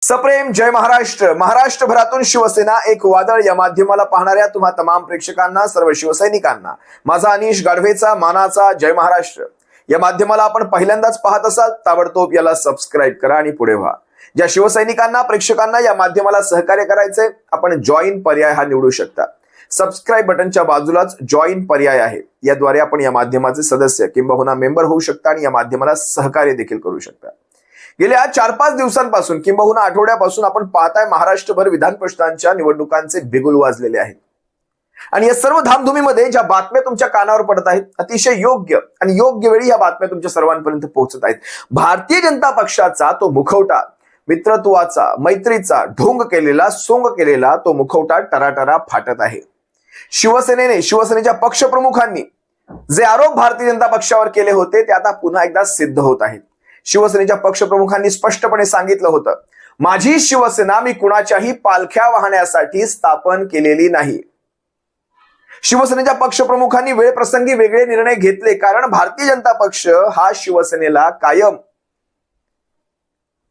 सप्रेम जय महाराष्ट्र. महाराष्ट्रभरातून शिवसेना एक वादळ या माध्यमाला पाहणाऱ्या तुम्हा तमाम प्रेक्षकांना, सर्व शिवसैनिकांना माझा अनिश गाढवेचा मानाचा जय महाराष्ट्र. या माध्यमाला आपण पहिल्यांदाच पाहत असाल ताबडतोब याला सबस्क्राईब करा आणि पुढे व्हा. ज्या शिवसैनिकांना, प्रेक्षकांना या माध्यमाला सहकार्य करायचंय, आपण जॉईन पर्याय हा निवडू शकता. सबस्क्राईब बटनच्या बाजूलाच जॉईन पर्याय आहे, याद्वारे आपण या माध्यमाचे सदस्य किंबहुना मेंबर होऊ शकता आणि या माध्यमाला सहकार्य देखील करू शकता. गेल्या 4-5 दिवसांपासून किंबहुना आठवड्यापासून आपण पाहताय महाराष्ट्रभर विधान परिषदांच्या निवडणुकांचे बिगुल वाजलेले आहेत. आणि या सर्व धामधुमीमध्ये ज्या बातम्या तुमच्या कानावर पडत आहेत, अतिशय योग्य आणि योग्य वेळी या बातम्या तुमच्या सर्वांपर्यंत पोहोचत आहेत. भारतीय जनता पक्षाचा तो मुखवटा, मित्रत्वाचा, मैत्रीचा ढोंग केलेला, सोंग केलेला तो मुखवटा टराटरा फाटत आहे. शिवसेनेच्या पक्षप्रमुखांनी जे आरोप भारतीय जनता पक्षावर केले होते ते आता पुन्हा एकदा सिद्ध होत आहेत. शिवसेनेच्या पक्षप्रमुखांनी स्पष्टपणे सांगितलं होतं, माझी शिवसेना मी कुणाच्याही पालख्या वाहण्यासाठी स्थापन केलेली नाही. शिवसेनेच्या पक्षप्रमुखांनी वेळप्रसंगी वेगळे निर्णय घेतले, कारण भारतीय जनता पक्ष हा शिवसेनेला कायम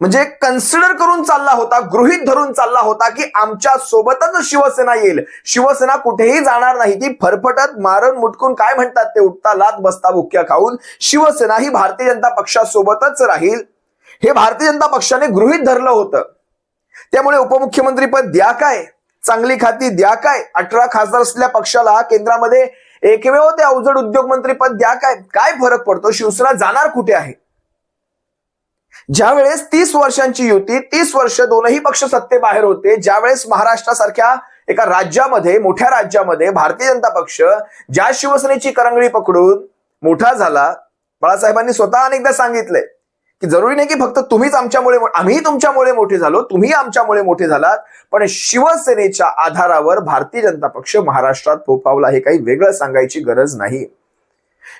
म्हणजे कन्सिडर करून चालला होता, गृहीत धरून चालला होता की आमच्या सोबतच शिवसेना येईल, शिवसेना कुठेही जाणार नाही. ती फरफटत मारून मुटकून काय म्हणतात ते उठता लात बसता बुक्क्या खाऊन शिवसेना ही भारतीय जनता पक्षासोबतच राहील, हे भारतीय जनता पक्षाने गृहीत धरलं होतं. त्यामुळे उपमुख्यमंत्री पद द्या काय, चांगली खाती द्या काय, 18 खासदार असलेल्या पक्षाला केंद्रामध्ये एकमेव ते अवजड उद्योग मंत्री पद द्या काय, काय फरक पडतो, शिवसेना जाणार कुठे आहे. ज्यावेळेस 30 वर्षांची युती, 30 वर्ष दोनही पक्ष सत्तेबाहेर होते, ज्यावेळेस महाराष्ट्रासारख्या एका राज्यामध्ये, मोठ्या राज्यामध्ये भारतीय जनता पक्ष ज्या शिवसेनेची करंगळी पकडून मोठा झाला, बाळासाहेबांनी स्वतः अनेकदा सांगितलंय की जरुरी नाही की फक्त तुम्हीच आमच्यामुळे, आम्ही तुमच्यामुळे मोठे झालो, तुम्ही आमच्यामुळे मोठे झालात, पण शिवसेनेच्या आधारावर भारतीय जनता पक्ष महाराष्ट्रात फोफावला, हे काही वेगळं सांगायची गरज नाही.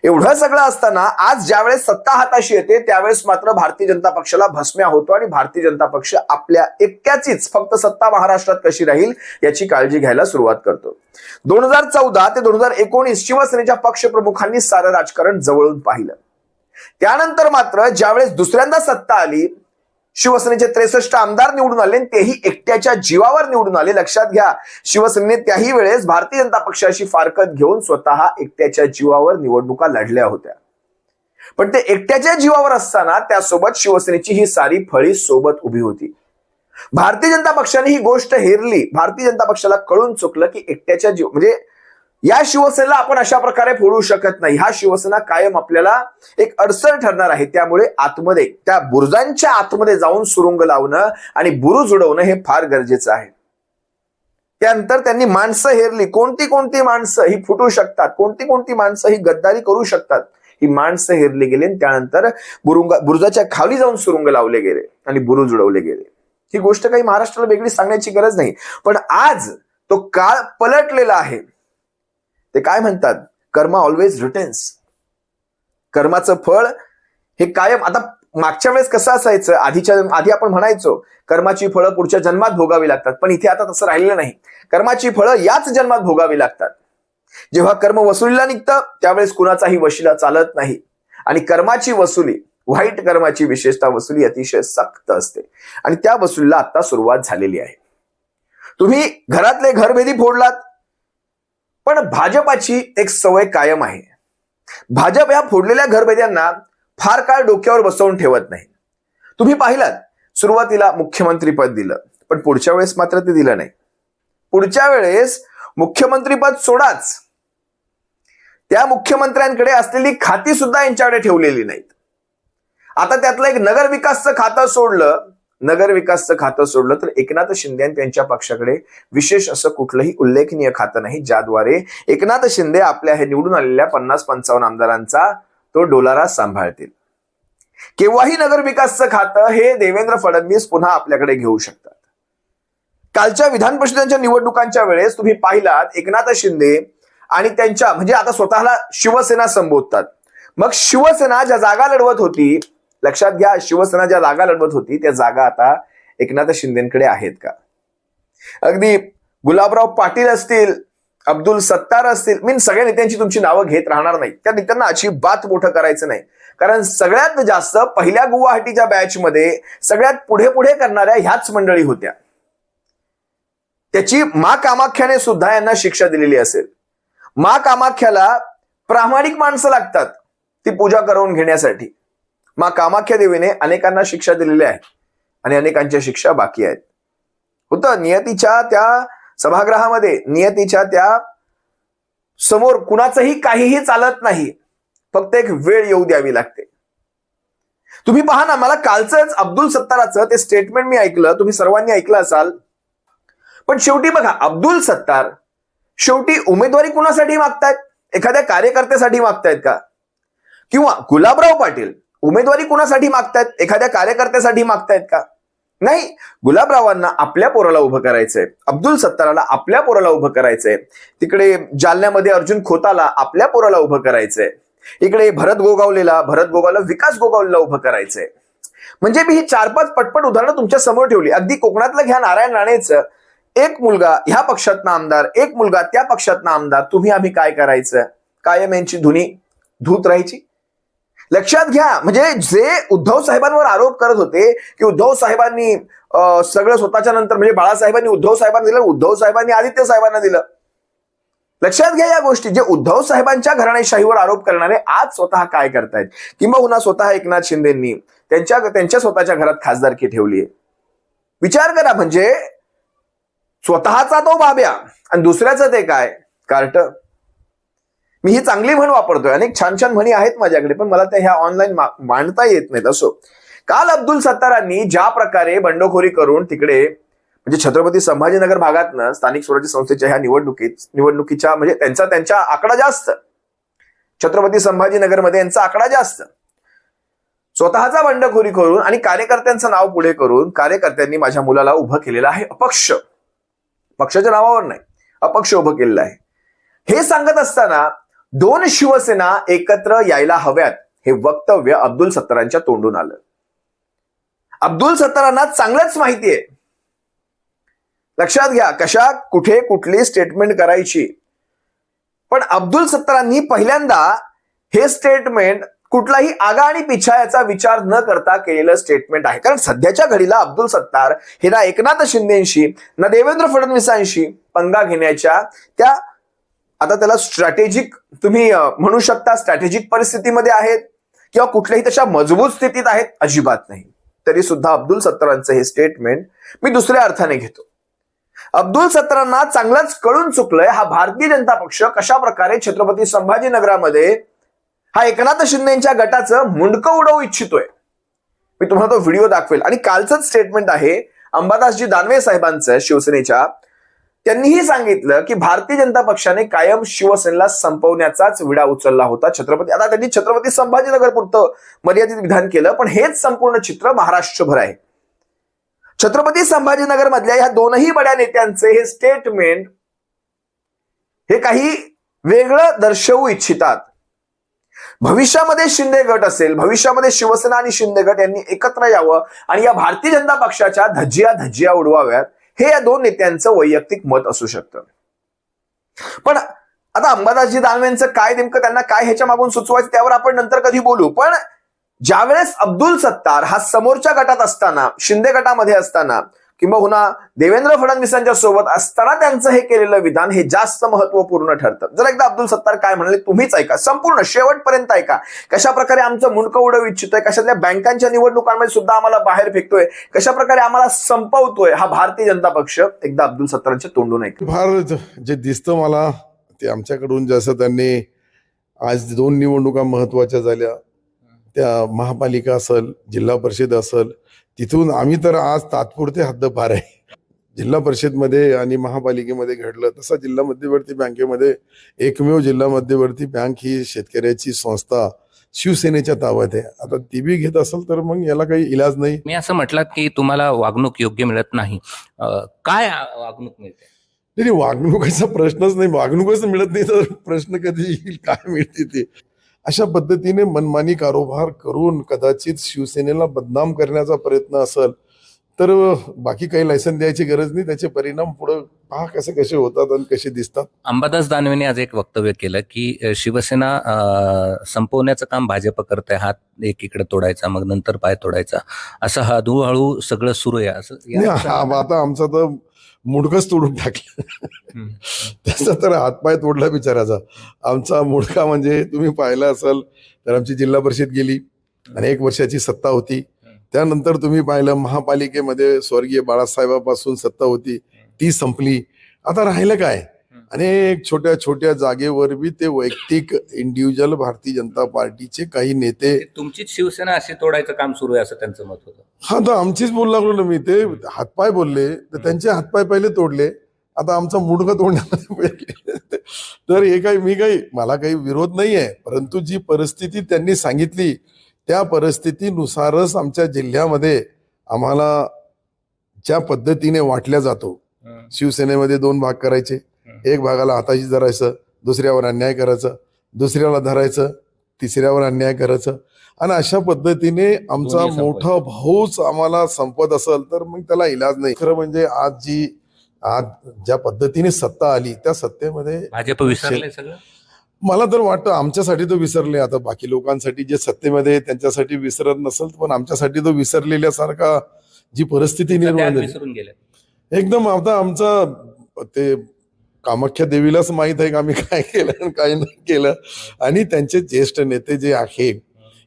एवढं सगळं असताना आज ज्यावेळेस सत्ता हाताशी येते त्यावेळेस मात्र भारतीय जनता पक्षाला भस्म्या होतो आणि भारतीय जनता पक्ष आपल्या एकट्याचीच फक्त सत्ता महाराष्ट्रात कशी राहील याची काळजी घ्यायला सुरुवात करतो. 2014 ते 2019 शिवसेनेच्या पक्षप्रमुखांनी सारं राजकारण जवळून पाहिलं. त्यानंतर मात्र ज्यावेळेस दुसऱ्यांदा सत्ता आली, शिवसेनेचे 63 आमदार निवडून आले, तेही एकट्याच्या जीवावर निवडून आले. लक्षात घ्या, शिवसेनेने त्याही वेळेस भारतीय जनता पक्षाशी फारकत घेऊन स्वतः एकट्याच्या जीवावर निवडणुका लढल्या होत्या. पण ते एकट्याच्या जीवावर असताना त्यासोबत शिवसेनेची ही सारी फळी सोबत उभी होती. भारतीय जनता पक्षाने ही गोष्ट हेरली. भारतीय जनता पक्षाला कळून चुकलं की एकट्याच्या जीव म्हणजे या शिवसेनेला आपण अशा प्रकारे फोडू शकत नाही, हा शिवसेना कायम आपल्याला एक अडसर ठरणार आहे. त्यामुळे आतमध्ये, त्या बुरुजांच्या आतमध्ये जाऊन सुरुंग लावणं आणि बुरुज उडवणं हे फार गरजेचं आहे. त्यानंतर त्यांनी माणसं हेरली. कोणती माणसं ही फुटू शकतात, कोणती माणसं ही गद्दारी करू शकतात, ही माणसं हेरली गेली. त्यानंतर बुरुजाच्या खाली जाऊन सुरुंग लावले गेले आणि बुरुज उडवले गेले. ही गोष्ट काही महाराष्ट्राला वेगळी सांगण्याची गरज नाही. पण आज तो काळ पलटलेला आहे. ते काय म्हणतात, कर्मा ऑलवेज रिटर्न्स. कर्माचं फळ हे कायम. आता मागच्या वेळेस कसं असायचं, आधी आपण म्हणायचो कर्माची फळं पुढच्या जन्मात भोगावी लागतात, पण इथे आता तसं राहिलेलं नाही. कर्माची फळं याच जन्मात भोगावी लागतात. जेव्हा कर्म वसुलीला निघतं त्यावेळेस कुणाचाही वशिला चालत नाही. आणि कर्माची वसुली, वाईट कर्माची विशेषतः वसुली अतिशय सक्त असते आणि त्या वसुलीला आता सुरुवात झालेली आहे. तुम्ही घरातले घरभेदी फोडलात, पण भाजपाची एक सवय कायम आहे. भाजप या फोडलेल्या घरभेद्यांना फार काळ डोक्यावर बसवून ठेवत नाही. तुम्ही पाहिलात, सुरुवातीला मुख्यमंत्री पद दिलं, पण पुढच्या वेळेस मात्र ते दिलं नाही. पुढच्या वेळेस मुख्यमंत्री पद सोडाच, त्या मुख्यमंत्र्यांकडे असलेली खाती सुद्धा यांच्याकडे ठेवलेली नाहीत. आता त्यातलं एक नगरविकासचं खातं सोडलं तर एकनाथ शिंदे यांच्या पक्षाकडे विशेष असं कुठलंही उल्लेखनीय खातं नाही, ज्याद्वारे एकनाथ शिंदे आपल्या हे निवडून आलेल्या 50-55 आमदारांचा तो डोलारा सांभाळतील. केव्हाही नगरविकासचं खातं हे देवेंद्र फडणवीस पुन्हा आपल्याकडे घेऊ शकतात. कालच्या विधान परिषदेच्या निवडणुकांच्या वेळेस तुम्ही पाहिलात, एकनाथ शिंदे आणि त्यांच्या म्हणजे आता स्वतःला शिवसेना संबोधतात. मग शिवसेना ज्या जागा लढवत होती, लक्षात घ्या, शिवसेना ज्या जागा लढवत होती त्या जागा आता एकनाथ शिंदेकडे आहेत का? अगदी गुलाबराव पाटील असतील, अब्दुल सत्तार असतील, सगळ्या नेत्यांची तुमची नावं घेत राहणार नाही. त्या नेत्यांना अजिबात मोठं करायचं नाही, कारण सगळ्यात जास्त पहिल्या गुवाहाटीच्या बॅचमध्ये सगळ्यात पुढे पुढे करणाऱ्या ह्याच मंडळी होत्या. त्याची मा कामाख्याने सुद्धा यांना शिक्षा दिलेली असेल. मा कामाख्याला प्रामाणिक माणसं लागतात ती पूजा करून घेण्यासाठी. मा कामाख्या देवीने अनेकांना शिक्षा दिलेल्या आहे आणि अनेकांच्या शिक्षा बाकी आहेत. होतं नियतीच्या त्या सभागृहामध्ये, नियतीच्या त्या समोर कुणाचंही काहीही चालत नाही, फक्त एक वेळ येऊ द्यावी लागते. तुम्ही पहा ना, मला कालचंच अब्दुल सत्ताराचं ते स्टेटमेंट मी ऐकलं, तुम्ही सर्वांनी ऐकलं असाल. पण शेवटी बघा, अब्दुल सत्तार शेवटी उमेदवारी कुणासाठी मागतायत? एखाद्या कार्यकर्त्यासाठी मागतायत का? किंवा गुलाबराव पाटील उमेदवारी कुणासाठी मागतायत? एखाद्या कार्यकर्त्यासाठी मागतायत का? नाही, गुलाबरावांना आपल्या पोराला उभं करायचंय, अब्दुल सत्ताराला आपल्या पोराला उभं करायचंय, तिकडे जालन्यामध्ये अर्जुन खोताला आपल्या पोराला उभं करायचंय, इकडे भरत गोगावलेला विकास गोगावलेला उभं करायचंय. म्हणजे मी ही 4-5 पटपट उदाहरणं तुमच्या समोर ठेवली. अगदी कोकणातलं घ्या नारायण राणेचं, एक मुलगा ह्या पक्षातनं आमदार, एक मुलगा त्या पक्षातनं आमदार. तुम्ही आम्ही काय करायचं? कायम यांची धुनी धूत राहायची. लक्षात घ्या, म्हणजे जे उद्धव साहेबांवर आरोप करत होते की उद्धव साहेबांनी सगळं स्वतःच्या नंतर, म्हणजे बाळासाहेबांनी उद्धव साहेबांना दिलं, उद्धव साहेबांनी आदित्य साहेबांना दिलं. लक्षात घ्या या गोष्टी. जे उद्धव साहेबांच्या घराणेशाहीवर आरोप करणारे आज स्वतः काय करतायत, किंबहुना स्वतः एकनाथ शिंदेंनी त्यांच्या स्वतःच्या घरात खासदारकी ठेवली आहे. विचार करा, म्हणजे स्वतःचा तो बाब्या आणि दुसऱ्याचं ते काय कार्ट. मी ही चांगली म्हण वापरतोय, अनेक छान छान म्हणी आहेत माझ्याकडे, पण मला त्या ह्या ऑनलाईन मांडता येत नाहीत. असो, काल अब्दुल सत्तारांनी ज्या प्रकारे बंडखोरी करून तिकडे, म्हणजे छत्रपती संभाजीनगर भागातनं स्थानिक स्वराज्य संस्थेच्या ह्या निवडणुकीच्या, म्हणजे त्यांचा आकडा जास्त, छत्रपती संभाजीनगरमध्ये यांचा आकडा जास्त, स्वतःचा बंडखोरी करून आणि कार्यकर्त्यांचं नाव पुढे करून कार्यकर्त्यांनी माझ्या मुलाला उभं केलेलं आहे अपक्ष. पक्षाच्या नावावर नाही, अपक्ष उभं केलेलं आहे. हे सांगत असताना 2 शिवसेना एकत्र यायला हव्यात हे वक्तव्य अब्दुल सत्तारांच्या तोंडून आलं. अब्दुल सत्तारांना चांगलंच माहिती आहे, लक्षात घ्या, कशा कुठे कुठली स्टेटमेंट करायची. पण अब्दुल सत्तारांनी पहिल्यांदा हे स्टेटमेंट कुठलाही आगा आणि पिछा याचा विचार न करता केलेलं स्टेटमेंट आहे. कारण सध्याच्या घडीला अब्दुल सत्तार हे ना एकनाथ शिंदेशी ना देवेंद्र फडणवीसांशी पंगा घेण्याच्या त्या, आता त्याला स्ट्रॅटेजिक तुम्ही म्हणू शकता, स्ट्रॅटेजिक परिस्थितीमध्ये आहेत किंवा कुठल्याही तशा मजबूत स्थितीत आहेत, अजिबात नाही. तरी सुद्धा अब्दुल सत्तारांचं हे स्टेटमेंट मी दुसऱ्या अर्थाने घेतो. अब्दुल सत्तारांना चांगलंच कळून चुकलंय हा भारतीय जनता पक्ष कशा प्रकारे छत्रपती संभाजीनगरामध्ये हा एकनाथ शिंदेच्या गटाचं मुंडकं उडवू इच्छितोय. मी तुम्हाला तो व्हिडिओ दाखवेल. आणि कालचंच स्टेटमेंट आहे अंबादासजी दानवे साहेबांचं शिवसेनेच्या. त्यांनीही सांगितलं की भारतीय जनता पक्षाने कायम शिवसेनेला संपवण्याचाच विडा उचलला होता. आता त्यांनी छत्रपती संभाजीनगर पुरतं मर्यादित विधान केलं, पण हेच संपूर्ण चित्र महाराष्ट्रभर आहे. छत्रपती संभाजीनगर मधल्या ह्या 2ही बड्या नेत्यांचे हे स्टेटमेंट हे काही वेगळं दर्शवू इच्छितात. भविष्यामध्ये शिंदे गट असेल, भविष्यामध्ये शिवसेना आणि शिंदे गट यांनी एकत्र यावं आणि या भारतीय जनता पक्षाच्या धज्जिया उडवाव्यात, हे या 2 नेत्यांचं वैयक्तिक मत असू शकतं. पण आता अंबादासजी दानवेंचं काय नेमकं, त्यांना काय ह्याच्या मागून सुचवायचं त्यावर आपण नंतर कधी बोलू. पण ज्यावेळेस अब्दुल सत्तार हा समोरच्या गटात असताना, शिंदे गटामध्ये असताना किंबहुना देवेंद्र फडणवीसांच्या सोबत असताना त्यांचं हे केलेलं विधान हे जास्त महत्वपूर्ण ठरतं. जर एकदा अब्दुल सत्तार काय म्हणाले तुम्हीच ऐका, संपूर्ण शेवटपर्यंत ऐका. कशा प्रकारे आमचं मुंडकं उडवू इच्छितोय, कशातल्या बँकांच्या निवडणुकांमध्ये सुद्धा आम्हाला बाहेर फेकतोय, कशा प्रकारे आम्हाला संपवतोय हा भारतीय जनता पक्ष, एकदा अब्दुल सत्तारांच्या तोंडून ऐका. फार जे दिसतं मला ते आमच्याकडून जसं त्यांनी आज 2 निवडणुका महत्वाच्या झाल्या, त्या महापालिका असेल, जिल्हा परिषद असेल, तिथून आम्ही तर आज तात्पुरते हद्दपार आहे. जिल्हा परिषदमध्ये आणि महापालिकेमध्ये घडलं तसं जिल्हा मध्यवर्ती बँकेमध्ये एकमेव जिल्हा मध्यवर्ती बँक ही शेतकऱ्याची संस्था शिवसेनेच्या ताब्यात आहे. आता ती बी घेत असेल तर मग याला काही इलाज नाही. मी असं म्हटलं की तुम्हाला वागणूक योग्य मिळत नाही, काय वागणूक मिळते? नाही, वागणुकीचा प्रश्नच नाही. वागणूकच मिळत नाही तर प्रश्न कधी येईल, काय मिळते ते. अशा पद्धतीने मनमानी कारोबार करून कदाचित शिवसेनेला बदनाम करण्याचा प्रयत्न असेल तर बाकी काही लायसन द्यायची गरज नाही. त्याचे परिणाम पुढे पहा कसे कसे होतात आणि कसे दिसतात. अंबादास दानवेने आज एक वक्तव्य केलं की शिवसेना संपवण्याचं काम भाजप करते, हात एकीकडे तोडायचा मग नंतर पाय तोडायचा, असं हळूहळू सगळं सुरू आहे असं आता आमचा तर मुडकच तोडून टाकलं. त्याचा तर हातपाय तोडला बिचाराचा. आमचा मुडका म्हणजे तुम्ही पाहिलं असाल तर आमची जिल्हा परिषद गेली आणि 1 वर्षाची सत्ता होती. त्यानंतर तुम्ही पाहिलं महापालिकेमध्ये स्वर्गीय बाळासाहेबापासून सत्ता होती, ती संपली. आता राहिलं काय? अनेक छोट्या छोट्या जागेवर बी ते वैयक्तिक इंडिव्हिज्युअल भारतीय जनता पार्टीचे काही नेते. तुमचीच शिवसेना अशी तोडायचं काम सुरू आहे असं त्यांचं मत होतं. हा तर आमचीच बोलू लागलो ना मी. ते हातपाय बोलले तर त्यांचे हातपाय पहिले तोडले, आता आमचा मुडका तोडण्यामध्ये. तर हे काही मला काही विरोध नाही आहे, परंतु जी परिस्थिती त्यांनी सांगितली त्या परिस्थितीनुसारच आमच्या जिल्ह्यामध्ये आम्हाला ज्या पद्धतीने वाटल्या जातो, शिवसेनेमध्ये 2 भाग करायचे, एक भागाला हाताशी धरायचं, दुसऱ्यावर अन्याय करायचं, दुसऱ्याला धरायचं, तिसऱ्यावर अन्याय करायचं, आणि अशा पद्धतीने आमचा मोठा भाऊच आम्हाला संपत असेल तर मग त्याला इलाज नाही. खरं म्हणजे आज ज्या पद्धतीने सत्ता आली त्या सत्तेमध्ये भाजप विसरले सगळं. मला तर वाटतं आमच्यासाठी तो विसरले. आता बाकी लोकांसाठी जे सत्तेमध्ये त्यांच्यासाठी विसरत नसेल, पण आमच्यासाठी तो विसरलेल्यासारखा जी परिस्थिती निर्माण झाली विसरून गेले एकदम. आता आमचा ते कामाख्या देवीलाच माहित आहे का आम्ही काय केलं आणि काय नाही केलं. आणि त्यांचे ज्येष्ठ नेते जे आहे,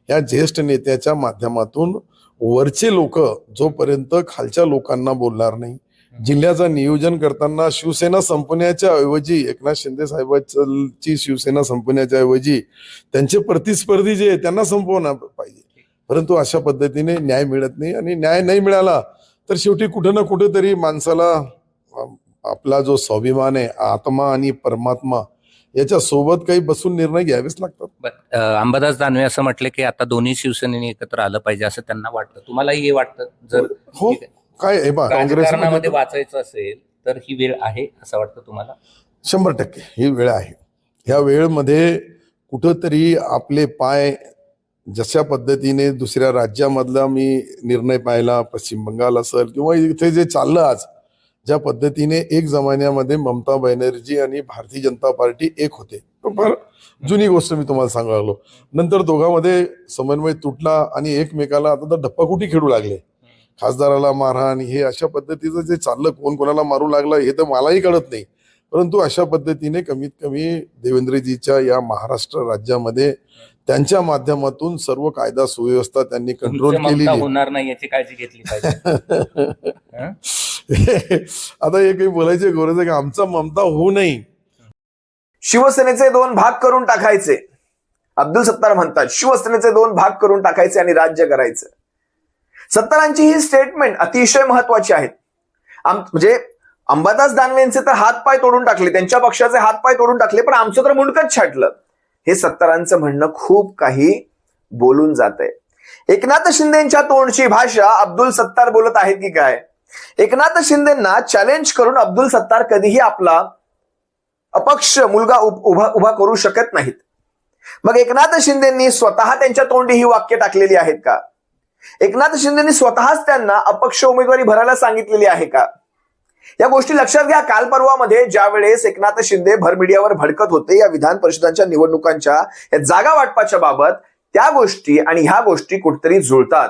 या ज्येष्ठ नेत्याच्या माध्यमातून वरचे लोक जोपर्यंत खालच्या लोकांना बोलणार नाही, जिल्ह्याचं नियोजन करताना शिवसेना संपण्याच्या ऐवजी, एकनाथ शिंदे साहेबांची शिवसेना संपण्याच्या ऐवजी त्यांचे प्रतिस्पर्धी जे त्यांना संपवणार पाहिजे. परंतु अशा पद्धतीने न्याय मिळत नाही, आणि न्याय नाही मिळाला तर शेवटी कुठं ना कुठेतरी माणसाला आपला जो स्वाभिमान आहे, आत्मा आणि परमात्मा, याच्या सोबत काही बसून निर्णय घ्यावेच लागतात. अंबादास दानवे असं म्हटले की आता दोन्ही शिवसेनेने एकत्र आलं पाहिजे असं त्यांना वाटतं. तुम्हालाही हे वाटतं? जर हो, काय हे पहा, काँग्रेसमध्ये वाचायचं असेल तर ही वेळ आहे असं वाटतं तुम्हाला? 100% ही वेळ आहे. ह्या वेळेमध्ये कुठंतरी आपले पाय, जशा पद्धतीने दुसऱ्या राज्यामधला मी निर्णय पाहिला, पश्चिम बंगाल असेल किंवा इथे जे चाललं आज, ज्या पद्धतीने एक जमान्यामध्ये ममता बॅनर्जी आणि भारतीय जनता पार्टी एक होते, फार जुनी गोष्ट मी तुम्हाला सांगायला लागलो. नंतर दोघांमध्ये समन्वय तुटला आणि एकमेकाला आता तर डप्पाकुटी खेळू लागले, खासदाराला मारहाण, हे अशा पद्धतीचं जे चाललं, कोण कोणाला मारू लागलं हे तर मलाही कळत नाही. परंतु अशा पद्धतीने कमीत कमी देवेंद्रजीच्या या महाराष्ट्र राज्यामध्ये त्यांच्या माध्यमातून सर्व कायदा सुव्यवस्था त्यांनी कंट्रोल केली. होणार नाही याची काळजी घेतली पाहिजे. आता हे काही बोलायची गरज आहे का? आमचा ममता होऊ नये. शिवसेनेचे 2 भाग करून टाकायचे, अब्दुल सत्तार म्हणतात. शिवसेनेचे 2 भाग करून टाकायचे आणि राज्य करायचं. सत्तारांची ही स्टेटमेंट अतिशय महत्वाची आहेत. म्हणजे अंबादास दानवेंचे तर हातपाय तोडून टाकले, त्यांच्या पक्षाचे हातपाय तोडून टाकले, पण आमचं तर मुंडकच छाटलं. हे सत्तारांचं म्हणणं खूप काही बोलून जात आहे. एकनाथ शिंदेच्या तोंडची भाषा अब्दुल सत्तार बोलत आहेत की काय? एकनाथ शिंदेंना चॅलेंज करून अब्दुल सत्तार कधीही आपला अपक्ष मुलगा उभा करू शकत नाहीत. मग एकनाथ शिंदेंनी स्वतः त्यांच्या तोंडी ही वाक्य टाकलेली आहेत का? एकनाथ शिंदेंनी स्वतःच त्यांना अपक्ष उमेदवारी भरायला सांगितलेली आहे का? या गोष्टी लक्षात घ्या. काल परवामध्ये ज्या वेळेस एकनाथ शिंदे भर मीडियावर भडकत होते या विधान परिषदांच्या निवडणुकांच्या या जागा वाटपाच्या बाबत, त्या गोष्टी आणि ह्या गोष्टी कुठेतरी जुळतात.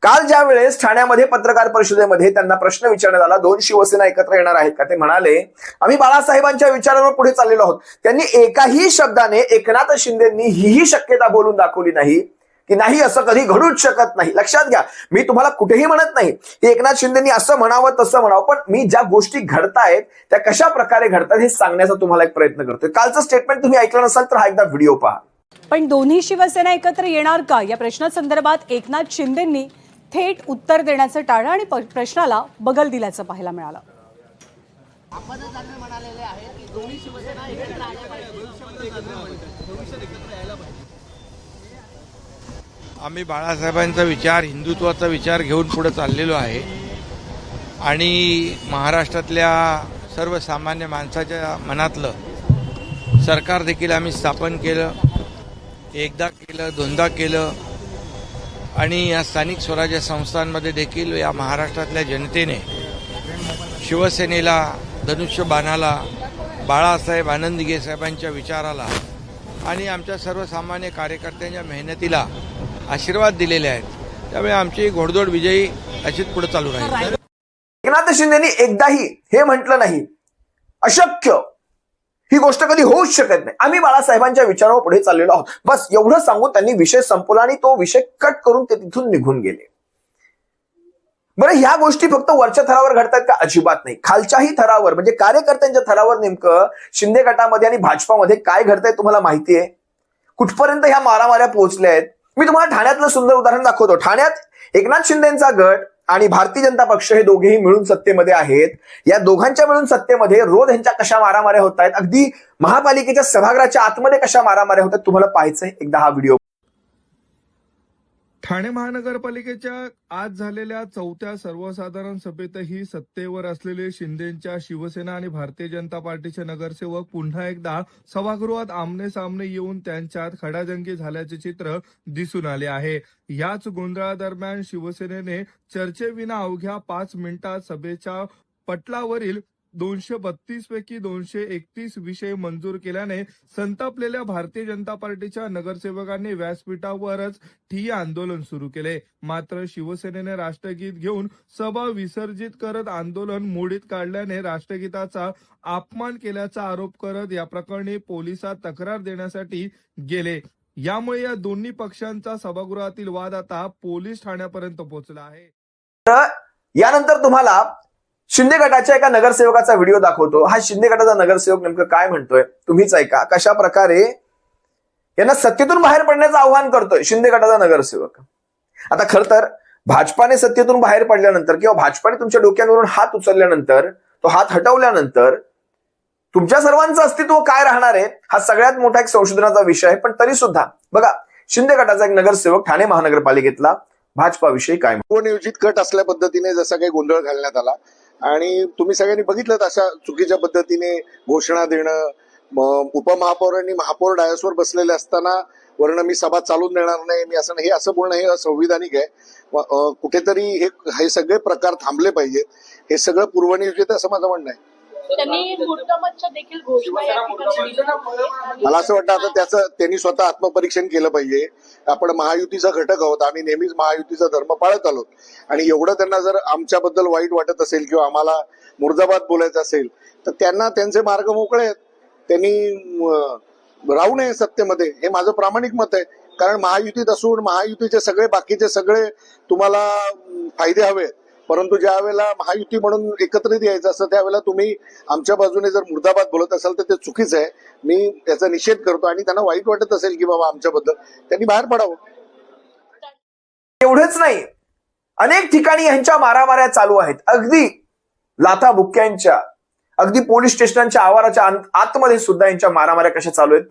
काल ज्या वेळेस ठाण्यामध्ये पत्रकार परिषदेमध्ये त्यांना प्रश्न विचारण्यात आला, 2 शिवसेना एकत्र येणार आहेत का? ते म्हणाले, आम्ही बाळासाहेबांच्या विचारांवर पुढे चाललेलो आहोत. त्यांनी एकाही शब्दाने एकनाथ शिंदेंनी ही शक्यता बोलून दाखवली नाही की नाही, असं कधी घडूच शकत नाही. लक्षात घ्या, मी तुम्हाला कुठेही म्हणत नाही की एकनाथ शिंदेंनी असं म्हणावं तसं म्हणावं, पण मी ज्या गोष्टी घडतायत त्या कशा प्रकारे घडतात हे सांगण्याचा तुम्हाला एक प्रयत्न करतोय. कालचं स्टेटमेंट तुम्ही ऐकलं नसाल तर हा एकदा व्हिडिओ पहा. पण दोन्ही शिवसेना एकत्र येणार का या प्रश्नासंदर्भात एकनाथ शिंदेंनी थेट उत्तर देण्याचं टाळलं आणि प्रश्नाला बगल दिल्याचं पाहायला मिळालं. आम्ही बाळासाहेबांचा विचार, हिंदुत्वाचा विचार घेऊन पुढे चाललेलो आहे आणि महाराष्ट्रातल्या सर्वसामान्य माणसाच्या मनातलं सरकार देखील आम्ही स्थापन केलं. एकदा केलं, दोनदा केलं आणि या स्थानिक स्वराज्य संस्थांमध्ये देखील या महाराष्ट्रातल्या जनतेने शिवसेनेला, धनुष्यबाणाला, बाळासाहेब आनंदगे साहेबांच्या विचाराला आणि आमच्या सर्वसामान्य कार्यकर्त्यांच्या मेहनतीला आशीर्वाद दिलेले आहेत. त्यामुळे आमची घोडदौड विजयी अशीच पुढे चालू राहील. एकनाथ शिंदेनी एकदाही हे म्हटलं नाही अशक्य, ही गोष्ट कधी होऊच शकत नाही, आम्ही बाळासाहेबांच्या विचारावर पुढे चाललेलो आहोत, बस एवढं सांगून त्यांनी विषय संपवला आणि तो विषय कट करून ते तिथून निघून गेले. बरं, ह्या गोष्टी फक्त वरच्या थरावर घडतात का? अजिबात नाही. खालच्याही थरावर म्हणजे कार्यकर्त्यांच्या थरावर नेमकं शिंदे गटामध्ये आणि भाजपामध्ये काय घडतंय तुम्हाला माहिती आहे? कुठपर्यंत ह्या मारामाऱ्या पोहोचल्या आहेत? मी तुम्हाला ठाण्यातलं सुंदर उदाहरण दाखवतो. ठाण्यात एकनाथ शिंदेचा गट आणि भारतीय जनता पक्ष हे दोघेही मिळून सत्तेमध्ये आहेत. या दोघांच्या मिळून सत्तेमध्ये रोज ह्यांच्या कशा मारामाऱ्या होत आहेत, अगदी महापालिकेच्या सभागृहाच्या आतमध्ये कशा मारामाऱ्या होतात तुम्हाला पाहायचंय एकदा हा व्हिडिओ. ठाणे महानगरपालिकेच्या आज झालेल्या 4थ्या सर्वसाधारण सभेतही सत्तेवर असलेले शिंदेच्या शिवसेना आणि भारतीय जनता पार्टीचे नगरसेवक पुन्हा एकदा सभागृहात आमने सामने येऊन त्यांच्यात खडाजंगी झाल्याचे चित्र दिसून आले आहे. याच गोंधळादरम्यान शिवसेनेने चर्चेविना अवघ्या 5 मिनिटात सभेच्या पटलावरील 232 पैकी 231 विषय मंजूर केल्याने संतापलेल्या भारतीय जनता पार्टीच्या नगरसेवकांनी व्यासपीठावरच ठिय्या आंदोलन सुरू केले. मात्र शिवसेनेने राष्ट्रगीत घेऊन सभा विसर्जित करत आंदोलन मोडीत काढल्याने राष्ट्रगीताचा अपमान केल्याचा आरोप करत या प्रकरणी पोलिसात तक्रार देण्यासाठी गेले. यामुळे या दोन्ही पक्षांचा सभागृहातील वाद आता पोलीस ठाण्यापर्यंत पोहोचला आहे. तर यानंतर तुम्हाला शिंदे गटाच्या एका नगरसेवकाचा व्हिडिओ दाखवतो. हा शिंदे गटाचा नगरसेवक नेमकं काय म्हणतोय तुम्हीच ऐका. कशा प्रकारे यांना सत्तेतून बाहेर पडण्याचं आव्हान करतोय शिंदे गटाचा नगरसेवक. आता खरं तर भाजपाने सत्तेतून बाहेर पडल्यानंतर किंवा भाजपाने तुमच्या डोक्यांवरून हात उचलल्यानंतर, तो हात हटवल्यानंतर तुमच्या सर्वांचं अस्तित्व काय राहणार आहे हा सगळ्यात मोठा एक संशोधनाचा विषय आहे. पण तरी सुद्धा बघा, शिंदे गटाचा एक नगरसेवक ठाणे महानगरपालिकेतला भाजपाविषयी काय पूर्वनियोजित कट असल्या पद्धतीने जसा काही गोंधळ घालण्यात आला आणि तुम्ही सगळ्यांनी बघितलं अशा चुकीच्या पद्धतीने घोषणा देणं, उपमहापौरांनी महापौर डायसवर बसलेले असताना वर्ण मी सभा चालून देणार नाही, मी असं हे असं बोलणं हे असंविधानिक आहे. कुठेतरी हे सगळे प्रकार थांबले पाहिजेत. हे सगळं पूर्वनियोजित असं माझं म्हणणं आहे. त्यांनी मूर्तमतच्या देखील घोषणा या ठिकाणी दिली. मला असं वाटतं आता त्यांनी स्वतः आत्मपरीक्षण केलं पाहिजे. आपण महायुतीचा घटक आहोत, आम्ही नेहमीच महायुतीचा धर्म पाळत आलो आणि एवढं त्यांना जर आमच्याबद्दल वाईट वाटत असेल किंवा आम्हाला मुर्दाबाद बोलायचं असेल तर त्यांना त्यांचे मार्ग मोकळे आहेत. त्यांनी राहू नये सत्तेमध्ये, हे माझं प्रामाणिक मत आहे. कारण महायुतीत असून महायुतीचे सगळे बाकीचे सगळे तुम्हाला फायदे हवेत, परंतु ज्या वेळेला महायुती म्हणून एकत्रित यायचं असतं त्यावेळेला तुम्ही आमच्या बाजूने जर मुर्दाबाद बोलत असाल तर ते चुकीचं आहे. मी त्याचा निषेध करतो आणि त्यांना वाईट वाटत असेल की बाबा आमच्याबद्दल, त्यांनी बाहेर पडावं. एवढंच नाही, अनेक ठिकाणी यांच्या मारामाऱ्या चालू आहेत. अगदी लाथा बुक्क्यांच्या, अगदी पोलीस स्टेशनांच्या आवाराच्या आतमध्ये सुद्धा यांच्या मारामाऱ्या कशा चालू आहेत.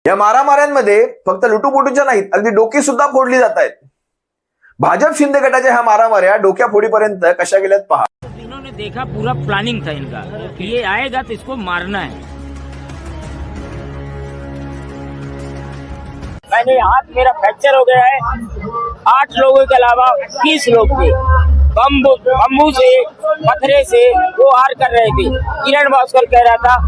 या मारामाऱ्यांमध्ये फक्त लुटूपुटूच्या नाहीत, अगदी डोकी सुद्धा फोडली जात आहेत. भाजप शिंदे गटाच्या ह्या मारामाऱ्या डोक्या फोडीपर्यंत कशा गेल्यात पहा. इन्होंने देखा पूरा प्लानिंग था इनका कि ये आएगा तो इसको मारना है. मैंने हाथ मेरा फ्रैक्चर हो गया है. 8 लोगों के अलावा 20 लोग थे. बम्बू से पत्थरे से वो हार कर रहे थे. किरण भास्कर कह रहा था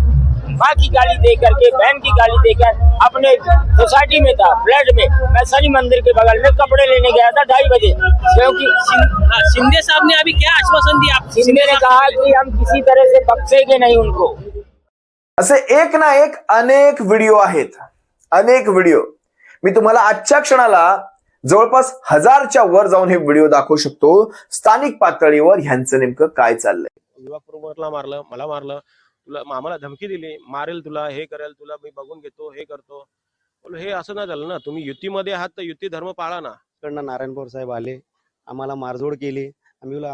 माँ की गाली दे करके, बहन की गाली देकर अपने सोसाइटी में था, फ्लैट में. मैं शनि मंदिर के बगल में कपड़े लेने गया था 2:30 बजे, क्योंकि शिंदे साहब ने अभी क्या आश्वासन दिया? शिंदे ने कहा कि हम किसी तरह से बख्शेंगे नहीं उनको. असे एक ना एक अनेक व्हिडिओ आहेत, अनेक व्हिडिओ. मी तुम्हाला आजच्या क्षणाला जवळपास 1000च्या वर जाऊन हे व्हिडिओ दाखवू शकतो स्थानिक पातळीवर ह्यांचं नेमकं काय चाललंय. युवा प्रमुखला मारलं, मला मारलं, तुला आम्हाला धमकी दिली, मारेल तुला, हे करेल तुला, मी बघून घेतो, हे करतो. बोलो हे असं नाही झालं ना, तुम्ही युतीमध्ये आहात तर युती धर्म पाळा ना. कडनं नारायणपूर साहेब आले, आम्हाला मारझोड केली. आम्ही बोला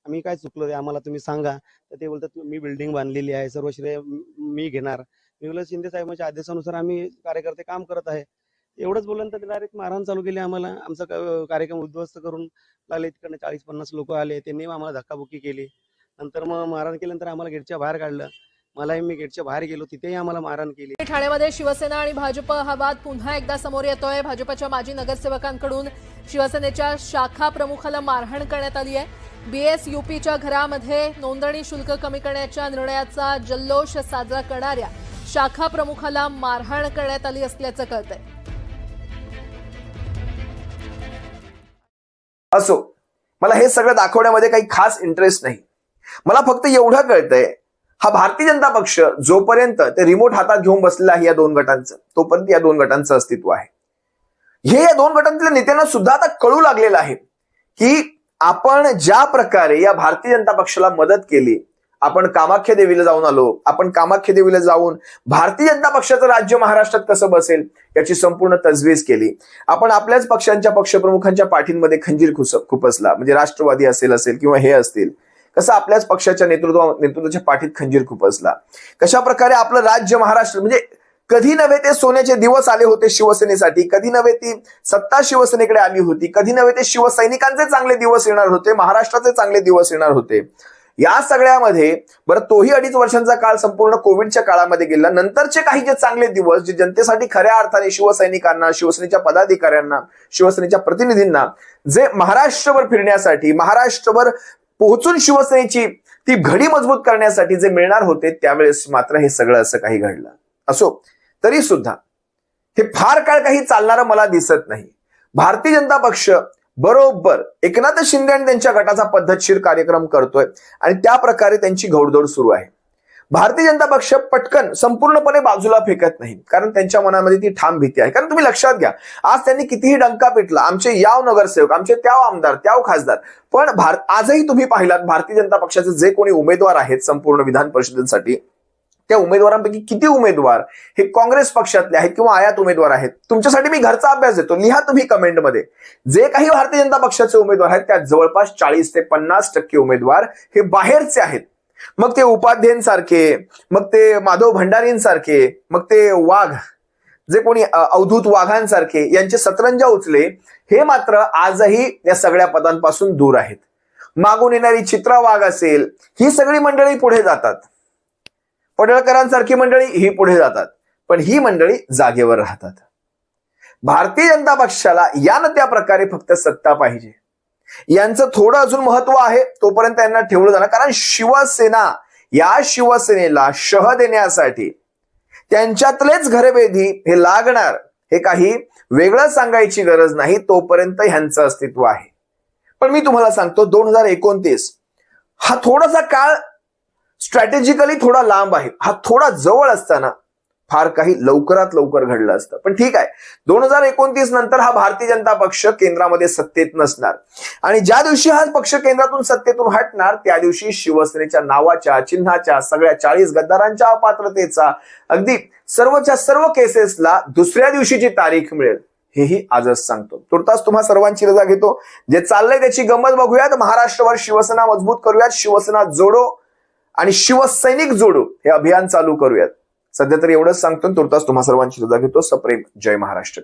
आम्ही काय चुकलो ते आम्हाला तुम्ही सांगा. तर ते बोलतात मी बिल्डिंग बांधलेली आहे, सर्व श्रेय मी घेणार. मी बोला शिंदे साहेबांच्या आदेशानुसार आम्ही कार्यकर्ते काम करत आहे. एवढंच बोलल्यानंतर डायरेक्ट मारहाण चालू केली आम्हाला. आमचा कार्यक्रम उद्ध्वस्त करून लागले. तिकडनं 40-50 लोक आले, त्यांनी आम्हाला धक्काबुक्की केली. नंतर मग मारहाण केल्यानंतर आम्हाला गेटच्या बाहेर काढलं. मलाही मी गेटच्या बाहेर गेलो, तिथेही आम्हाला मारहाण केली. ठाण्यामध्ये शिवसेना आणि भाजप हा वाद पुन्हा एकदा समोर येतोय. भाजपच्या माजी नगरसेवकांकडून शिवसेनेच्या शाखा प्रमुखाला मारहाण करण्यात आली आहे. BSUPच्या घरामध्ये नोंदणी शुल्क कमी करण्याच्या निर्णयाचा जल्लोष साजरा करणाऱ्या शाखा प्रमुखाला मारहाण करण्यात आली असल्याचं कळतंय. असो, मला हे सगळं दाखवण्यामध्ये काही खास इंटरेस्ट नाही. मला फक्त एवढं कळतंय, हा भारतीय जनता पक्ष जोपर्यंत ते रिमोट हातात घेऊन बसलेला आहे या दोन गटांचं, तोपर्यंत या दोन गटांचं अस्तित्व आहे. हे या दोन गटांतल्या नेत्यांना सुद्धा आता कळू लागलेलं आहे की आपण ज्या प्रकारे या भारतीय जनता पक्षाला मदत केली, आपण कामाख्या देवीला जाऊन आलो, आपण कामाख्या देवीला जाऊन भारतीय जनता पक्षाचं राज्य महाराष्ट्रात कसं बसेल याची संपूर्ण तजवीज केली. आपण आपल्याच पक्षांच्या पक्षप्रमुखांच्या पाठींमध्ये खंजीर खुपसला, म्हणजे राष्ट्रवादी असेल किंवा हे असतील, कसं आपल्याच पक्षाच्या नेतृत्वाच्या पाठीत खंजीर खुपसला. कशा प्रकारे आपलं राज्य महाराष्ट्र, म्हणजे कधी नव्हे ते सोन्याचे दिवस आले होते शिवसेनेसाठी, कधी नव्हे ती सत्ता शिवसेनेकडे आली होती, कधी नव्हे ते शिवसैनिकांचे चांगले दिवस येणार होते, महाराष्ट्राचे चांगले दिवस येणार होते. या सगळ्यामध्ये बरं तोही 2.5 वर्षांचा काळ संपूर्ण कोविडच्या काळामध्ये गेला. नंतरचे काही जे चांगले दिवस, जे जनतेसाठी खऱ्या अर्थाने शिवसैनिकांना, शिवसेनेच्या पदाधिकाऱ्यांना, शिवसेनेच्या प्रतिनिधींना जे महाराष्ट्रभर फिरण्यासाठी, महाराष्ट्रभर पोहोचून शिवसेनेची ती घडी मजबूत करण्यासाठी जे मिळणार होते, त्यावेळेस मात्र हे सगळं असं काही घडलं. असो, तरी सुद्धा हे फार काळ काही चालणारं मला दिसत नाही. भारतीय जनता पक्ष बरोबर एकनाथ शिंदे आणि त्यांच्या गटाचा पद्धतशीर कार्यक्रम करतोय आणि त्या प्रकारे त्यांची घोडदौड सुरू आहे. भारतीय जनता पक्ष पटकन संपूर्णपणे बाजूला फेकत नाही, कारण त्यांच्या मनामध्ये ती ठाम भीती आहे. कारण तुम्ही लक्षात घ्या, आज त्यांनी कितीही डंका पिटला, आमचे याव नगरसेवक, आमचे त्याव आमदार, त्याव खासदार, पण आजही तुम्ही पाहिलात भारतीय जनता पक्षाचे जे कोणी उमेदवार आहेत संपूर्ण विधान परिषदेसाठी, त्या उमेदवारांपैकी किती उमेदवार हे काँग्रेस पक्षातले आहेत किंवा आयात उमेदवार आहेत. तुमच्यासाठी मी घरचा अभ्यास देतो, लिहा तुम्ही कमेंटमध्ये. जे काही भारतीय जनता पक्षाचे उमेदवार आहेत त्यात जवळपास 40 ते 50% उमेदवार हे बाहेरचे आहेत. मग ते उपाध्यक्षांसारखे, मग ते माधव भंडारींसारखे, मग ते वाघ, जे कोणी अवधूत वाघांसारखे, यांचे सतरंजा उचले, हे मात्र आजही या सगळ्या पदांपासून दूर आहेत. मागून येणारी चित्रा वाघ असेल, ही सगळी मंडळी पुढे जातात. पडळकरांसारखी मंडळी ही पुढे जातात, पण ही मंडळी जागेवर राहतात. भारतीय जनता पक्षाला या न त्या प्रकारे फक्त सत्ता पाहिजे. यांचं थोडं अजून महत्व आहे, तोपर्यंत यांना ठेवलं जाणार. कारण शिवसेना, या शिवसेनेला शह देण्यासाठी त्यांच्यातलेच घरभेदी हे लागणार, हे काही वेगळं सांगायची गरज नाही, तोपर्यंत ह्यांचं अस्तित्व आहे. पण मी तुम्हाला सांगतो, 2029 हा थोडासा काळ स्ट्रॅटेजिकली थोडा लांब आहे. हा थोडा जवळ असताना फार काही लवकरात लवकर घडलं असतं. पण ठीक आहे, 2029 नंतर हा भारतीय जनता पक्ष केंद्रामध्ये सत्तेत नसणार आणि ज्या दिवशी हा पक्ष केंद्रातून सत्तेतून हटणार, त्या दिवशी शिवसेनेच्या नावाच्या, चिन्हाच्या, सगळ्या 40 गद्दारांच्या अपात्रतेचा, अगदी सर्वच्या सर्व केसेसला दुसऱ्या दिवशीची तारीख मिळेल, हेही आजच सांगतो. तुर्तास तुम्हा सर्वांची रजा घेतो. जे चाललंय त्याची गंमत बघूयात. महाराष्ट्रभर शिवसेना मजबूत करूयात, शिवसेना जोडो आणि शिवसैनिक जोडो हे अभियान चालू करूयात. सध्या तरी एवढंच सांगतो. तुर्तास तुम्हा सर्वांची रजा घेतो. सप्रेम जय महाराष्ट्र.